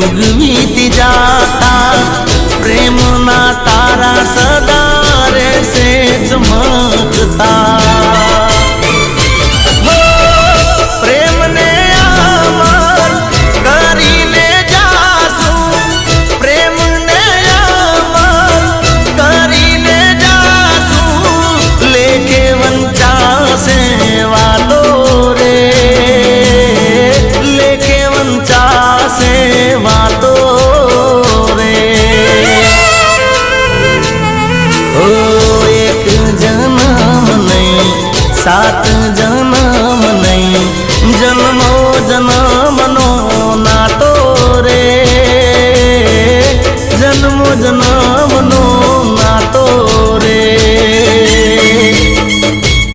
युग बीती जाता प्रेम ना तारा सदा रहसे चमकता। प्रेम ने अमर करीने जासू, प्रेम ने अमर करीने जासू, लेके वंचासे वालो रे, लेके वंचासे वालो रे। ओ एक जन्म नहीं 7 जन्म